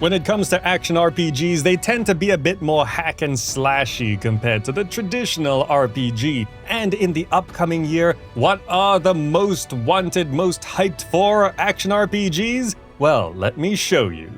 When it comes to action RPGs, they tend to be a bit more hack and slashy compared to the traditional RPG. And in the upcoming year, what are the most wanted, most hyped for action RPGs? Well, let me show you.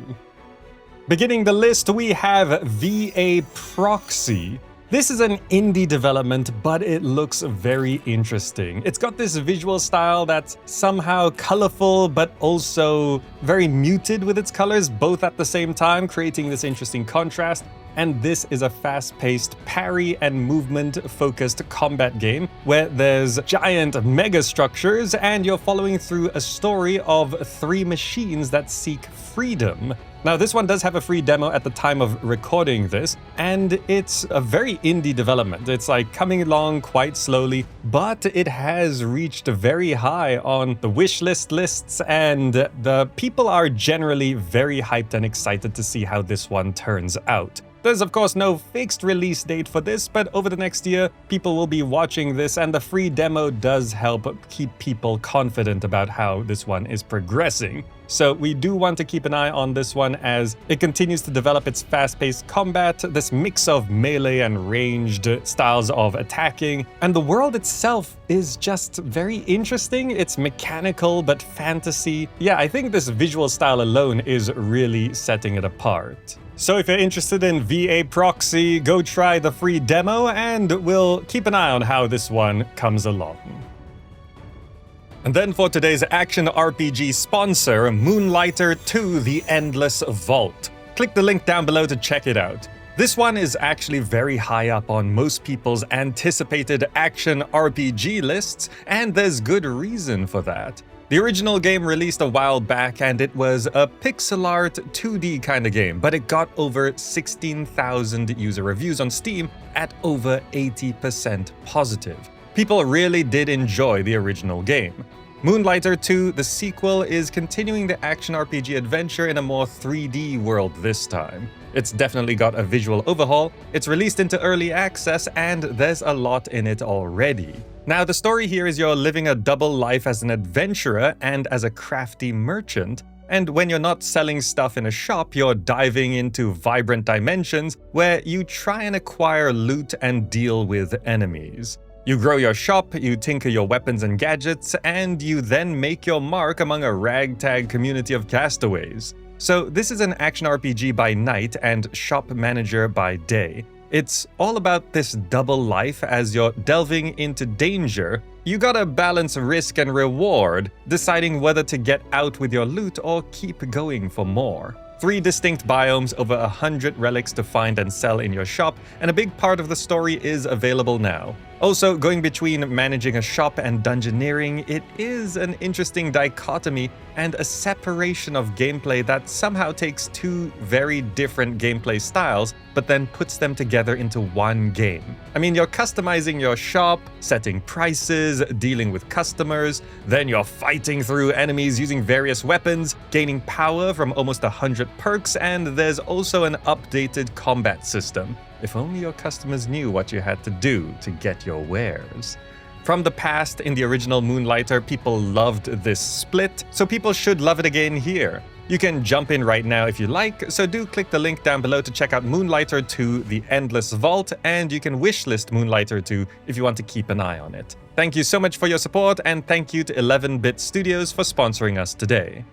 Beginning the list, we have V.A Proxy. This is an indie development, but it looks very interesting. It's got this visual style that's somehow colorful, but also very muted with its colors, both at the same time, creating this interesting contrast. And this is a fast-paced parry and movement-focused combat game where there's giant mega structures and you're following through a story of 3 machines that seek freedom. Now, this one does have a free demo at the time of recording this, and it's a very indie development. It's like coming along quite slowly, but it has reached very high on the wishlist lists, and the people are generally very hyped and excited to see how this one turns out. There's of course no fixed release date for this, but over the next year, people will be watching this, and the free demo does help keep people confident about how this one is progressing. So we do want to keep an eye on this one as it continues to develop its fast-paced combat, this mix of melee and ranged styles of attacking, and the world itself is just very interesting. It's mechanical but fantasy. Yeah, I think this visual style alone is really setting it apart. So if you're interested in V.A Proxy, go try the free demo and we'll keep an eye on how this one comes along. And then for today's action RPG sponsor, Moonlighter 2: The Endless Vault. Click the link down below to check it out. This one is actually very high up on most people's anticipated action RPG lists, and there's good reason for that. The original game released a while back and it was a pixel art 2D kind of game, but it got over 16,000 user reviews on Steam at over 80% positive. People really did enjoy the original game. Moonlighter 2, the sequel, is continuing the action RPG adventure in a more 3D world this time. It's definitely got a visual overhaul, it's released into early access, and there's a lot in it already. Now, the story here is you're living a double life as an adventurer and as a crafty merchant, and when you're not selling stuff in a shop, you're diving into vibrant dimensions where you try and acquire loot and deal with enemies. You grow your shop, you tinker your weapons and gadgets, and you then make your mark among a ragtag community of castaways. So this is an action RPG by night and shop manager by day. It's all about this double life as you're delving into danger. You gotta balance risk and reward, deciding whether to get out with your loot or keep going for more. 3 distinct biomes, over 100 relics to find and sell in your shop, and a big part of the story is available now. Also, going between managing a shop and dungeoneering, it is an interesting dichotomy and a separation of gameplay that somehow takes 2 very different gameplay styles, but then puts them together into one game. I mean, you're customizing your shop, setting prices, dealing with customers, then you're fighting through enemies using various weapons, gaining power from almost 100 perks, and there's also an updated combat system. If only your customers knew what you had to do to get your wares. From the past, in the original Moonlighter, people loved this split, so people should love it again here. You can jump in right now if you like, so do click the link down below to check out Moonlighter 2: The Endless Vault, and you can wishlist Moonlighter 2 if you want to keep an eye on it. Thank you so much for your support, and thank you to 11-Bit Studios for sponsoring us today.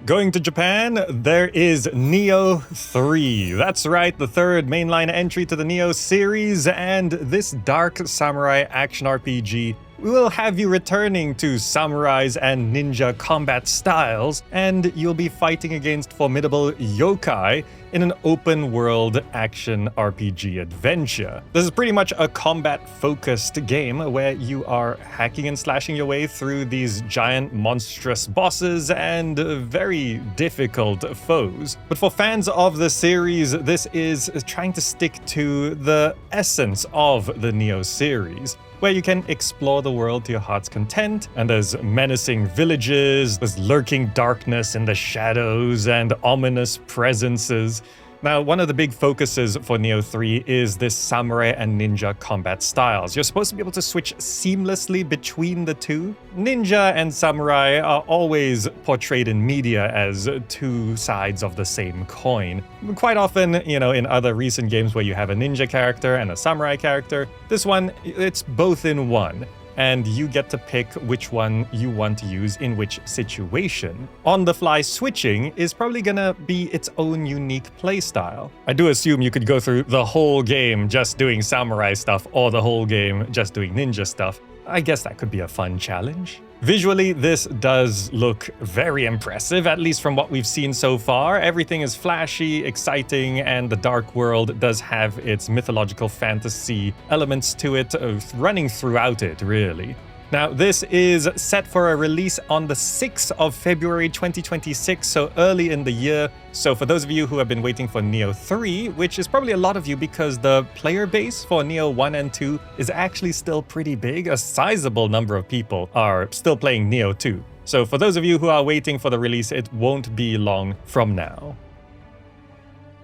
Going to Japan, there is Nioh 3. That's right, the 3rd mainline entry to the Nioh series, and this dark samurai action RPG will have you returning to samurais and ninja combat styles, and you'll be fighting against formidable yokai in an open-world action RPG adventure. This is pretty much a combat-focused game where you are hacking and slashing your way through these giant monstrous bosses and very difficult foes. But for fans of the series, this is trying to stick to the essence of the Nioh series, where you can explore the world to your heart's content, and there's menacing villages, there's lurking darkness in the shadows, and ominous presences. Now, one of the big focuses for Nioh 3 is this samurai and ninja combat styles. You're supposed to be able to switch seamlessly between the two. Ninja and samurai are always portrayed in media as two sides of the same coin. Quite often, in other recent games where you have a ninja character and a samurai character, this one, it's both in one. And you get to pick which one you want to use in which situation. On-the-fly switching is probably gonna be its own unique playstyle. I do assume you could go through the whole game just doing samurai stuff or the whole game just doing ninja stuff. I guess that could be a fun challenge. Visually, this does look very impressive, at least from what we've seen so far. Everything is flashy, exciting, and the Dark World does have its mythological fantasy elements to it, running throughout it, really. Now, this is set for a release on the 6th of February 2026, so early in the year. So for those of you who have been waiting for Nioh 3, which is probably a lot of you because the player base for Nioh 1 and 2 is actually still pretty big, a sizable number of people are still playing Nioh 2. So for those of you who are waiting for the release, it won't be long from now.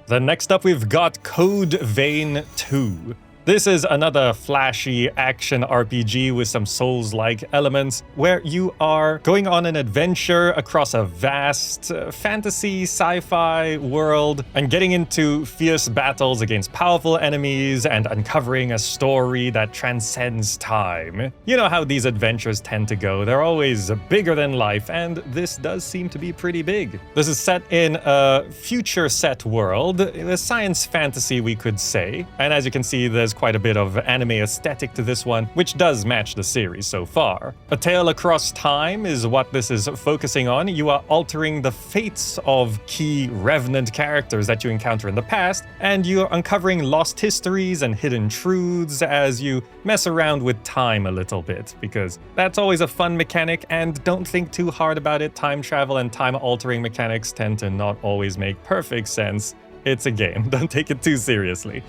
Then next up, we've got Code Vein 2. This is another flashy action RPG with some Souls-like elements, where you are going on an adventure across a vast fantasy sci-fi world and getting into fierce battles against powerful enemies and uncovering a story that transcends time. You know how these adventures tend to go. They're always bigger than life, and this does seem to be pretty big. This is set in a future set world, a science fantasy we could say, and as you can see, there's quite a bit of anime aesthetic to this one, which does match the series so far. A tale across time is what this is focusing on. You are altering the fates of key revenant characters that you encounter in the past, and you're uncovering lost histories and hidden truths as you mess around with time a little bit, because that's always a fun mechanic, and don't think too hard about it. Time travel and time-altering mechanics tend to not always make perfect sense. It's a game. Don't take it too seriously.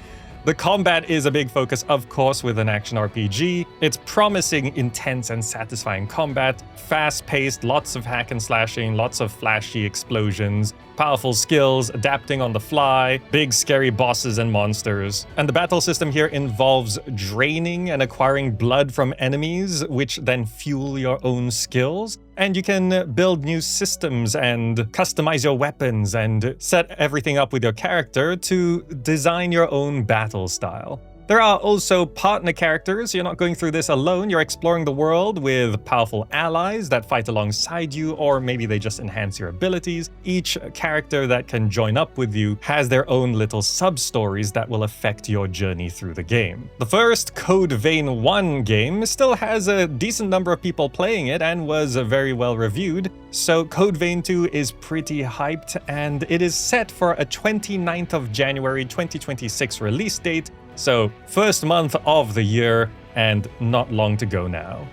The combat is a big focus, of course, with an action RPG. It's promising intense and satisfying combat, fast-paced, lots of hack and slashing, lots of flashy explosions, powerful skills, adapting on the fly, big scary bosses and monsters. And the battle system here involves draining and acquiring blood from enemies, which then fuel your own skills. And you can build new systems and customize your weapons and set everything up with your character to design your own battle style. There are also partner characters. You're not going through this alone. You're exploring the world with powerful allies that fight alongside you, or maybe they just enhance your abilities. Each character that can join up with you has their own little sub-stories that will affect your journey through the game. The first Code Vein 1 game still has a decent number of people playing it and was very well reviewed. So Code Vein 2 is pretty hyped, and it is set for a 29th of January 2026 release date. So, first month of the year, and not long to go now.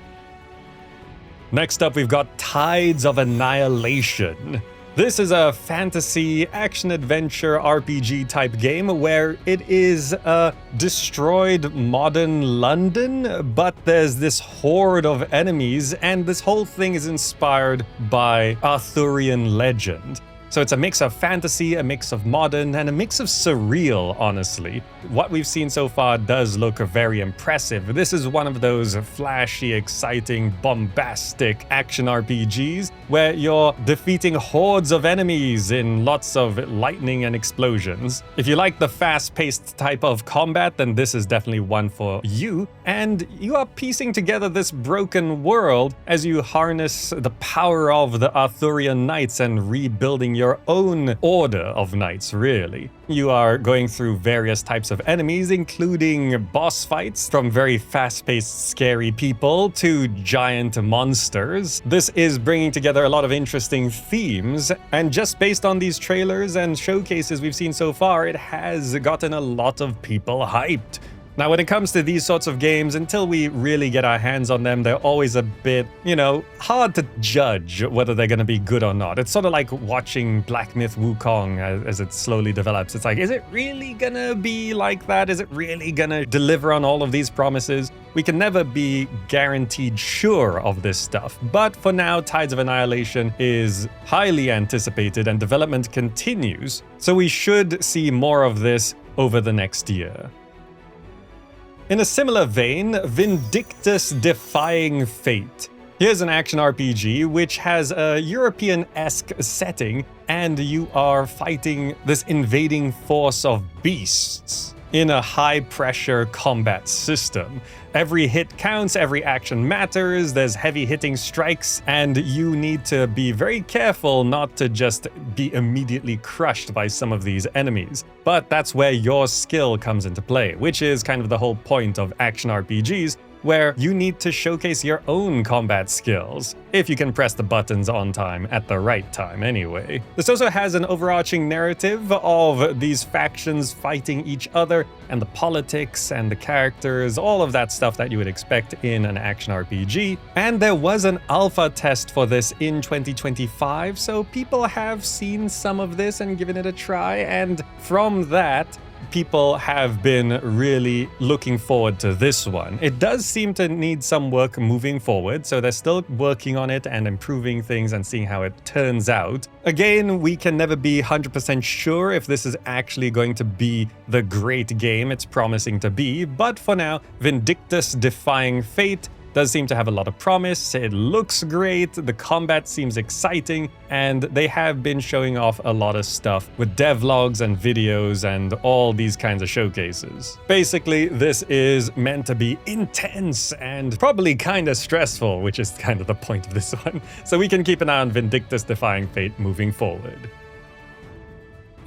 Next up, we've got Tides of Annihilation. This is a fantasy action-adventure RPG type game where it is a destroyed modern London, but there's this horde of enemies, and this whole thing is inspired by Arthurian legend. So it's a mix of fantasy, a mix of modern, and a mix of surreal, honestly. What we've seen so far does look very impressive. This is one of those flashy, exciting, bombastic action RPGs where you're defeating hordes of enemies in lots of lightning and explosions. If you like the fast-paced type of combat, then this is definitely one for you. And you are piecing together this broken world as you harness the power of the Arthurian knights and rebuilding your own order of knights, really. You are going through various types of enemies, including boss fights from very fast-paced, scary people to giant monsters. This is bringing together a lot of interesting themes, and just based on these trailers and showcases we've seen so far, it has gotten a lot of people hyped. Now, when it comes to these sorts of games, until we really get our hands on them, they're always a bit, hard to judge whether they're going to be good or not. It's sort of like watching Black Myth Wukong as it slowly develops. It's like, is it really going to be like that? Is it really going to deliver on all of these promises? We can never be guaranteed sure of this stuff, but for now, Tides of Annihilation is highly anticipated and development continues, so we should see more of this over the next year. In a similar vein, Vindictus Defying Fate. Here's an action RPG which has a European-esque setting, and you are fighting this invading force of beasts in a high-pressure combat system. Every hit counts, every action matters, there's heavy hitting strikes, and you need to be very careful not to just be immediately crushed by some of these enemies. But that's where your skill comes into play, which is kind of the whole point of action RPGs, where you need to showcase your own combat skills, if you can press the buttons on time at the right time anyway. This also has an overarching narrative of these factions fighting each other, and the politics and the characters, all of that stuff that you would expect in an action RPG. And there was an alpha test for this in 2025, so people have seen some of this and given it a try, and from that, people have been really looking forward to this one. It does seem to need some work moving forward, so they're still working on it and improving things and seeing how it turns out. Again, we can never be 100% sure if this is actually going to be the great game it's promising to be, but for now, Vindictus Defying Fate does seem to have a lot of promise. It looks great, the combat seems exciting, and they have been showing off a lot of stuff with devlogs and videos and all these kinds of showcases. Basically, this is meant to be intense and probably kind of stressful, which is kind of the point of this one. So we can keep an eye on Vindictus Defying Fate moving forward.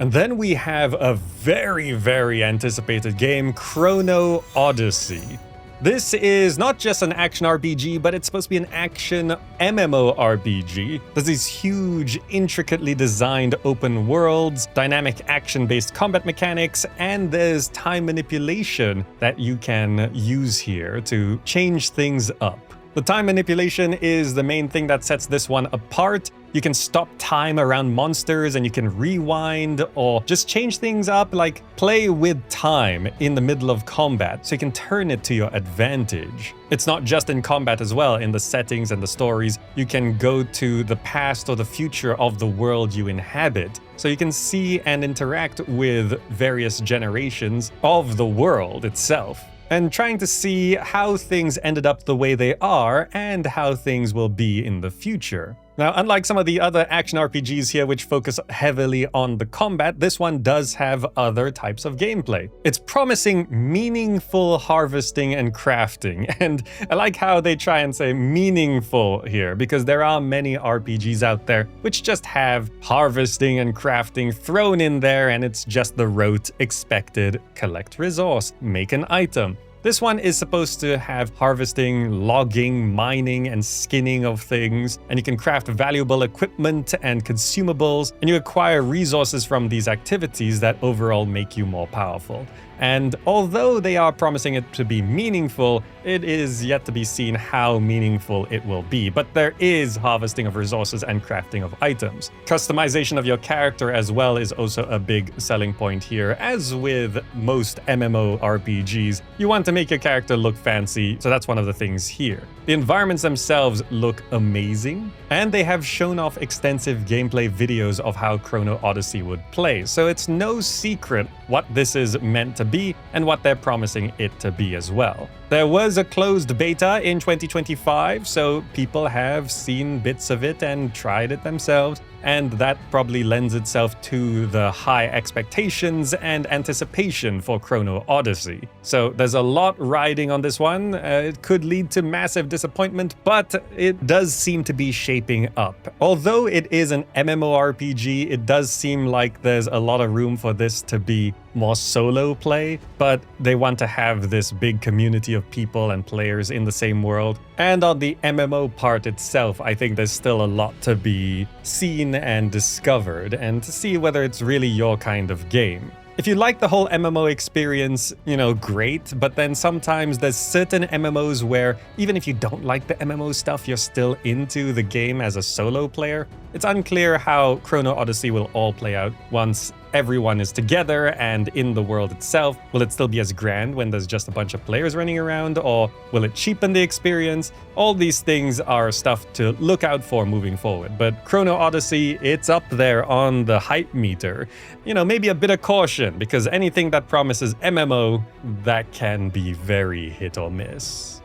And then we have a very, very anticipated game, Chrono Odyssey. This is not just an action RPG, but it's supposed to be an action MMORPG. There's these huge, intricately designed open worlds, dynamic action-based combat mechanics, and there's time manipulation that you can use here to change things up. The time manipulation is the main thing that sets this one apart. You can stop time around monsters and you can rewind or just change things up, like play with time in the middle of combat so you can turn it to your advantage. It's not just in combat as well, in the settings and the stories. You can go to the past or the future of the world you inhabit, so you can see and interact with various generations of the world itself, and trying to see how things ended up the way they are and how things will be in the future. Now, unlike some of the other action RPGs here which focus heavily on the combat, this one does have other types of gameplay. It's promising meaningful harvesting and crafting, and I like how they try and say meaningful here, because there are many RPGs out there which just have harvesting and crafting thrown in there, and it's just the rote expected collect resource, make an item. This one is supposed to have harvesting, logging, mining, and skinning of things, and you can craft valuable equipment and consumables, and you acquire resources from these activities that overall make you more powerful. And although they are promising it to be meaningful, it is yet to be seen how meaningful it will be. But there is harvesting of resources and crafting of items. Customization of your character as well is also a big selling point here. As with most MMORPGs, you want to make your character look fancy, so that's one of the things here. The environments themselves look amazing, and they have shown off extensive gameplay videos of how Chrono Odyssey would play, so it's no secret what this is meant to be and what they're promising it to be as well. There was a closed beta in 2025, so people have seen bits of it and tried it themselves, and that probably lends itself to the high expectations and anticipation for Chrono Odyssey. So there's a lot riding on this one. It could lead to massive disappointment, but it does seem to be shaping up. Although it is an MMORPG, it does seem like there's a lot of room for this to be more solo play, but they want to have this big community of people and players in the same world. And on the MMO part itself, I think there's still a lot to be seen and discovered, and to see whether it's really your kind of game. If you like the whole MMO experience, great, but then sometimes there's certain MMOs where even if you don't like the MMO stuff, you're still into the game as a solo player. It's unclear how Chrono Odyssey will all play out once everyone is together and in the world itself. Will it still be as grand when there's just a bunch of players running around, or will it cheapen the experience? All these things are stuff to look out for moving forward. But Chrono Odyssey, it's up there on the hype meter. Maybe a bit of caution, because anything that promises MMO, that can be very hit or miss.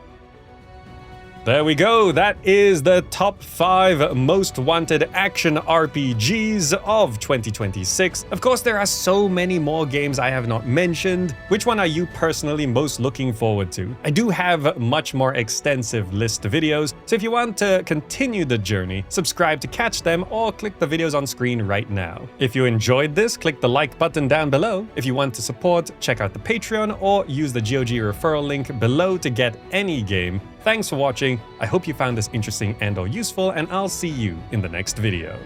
There we go, that is the top 5 most wanted action RPGs of 2026. Of course, there are so many more games I have not mentioned. Which one are you personally most looking forward to? I do have much more extensive list videos, so if you want to continue the journey, subscribe to catch them or click the videos on screen right now. If you enjoyed this, click the like button down below. If you want to support, check out the Patreon or use the GOG referral link below to get any game. Thanks for watching. I hope you found this interesting and/or useful, and I'll see you in the next video.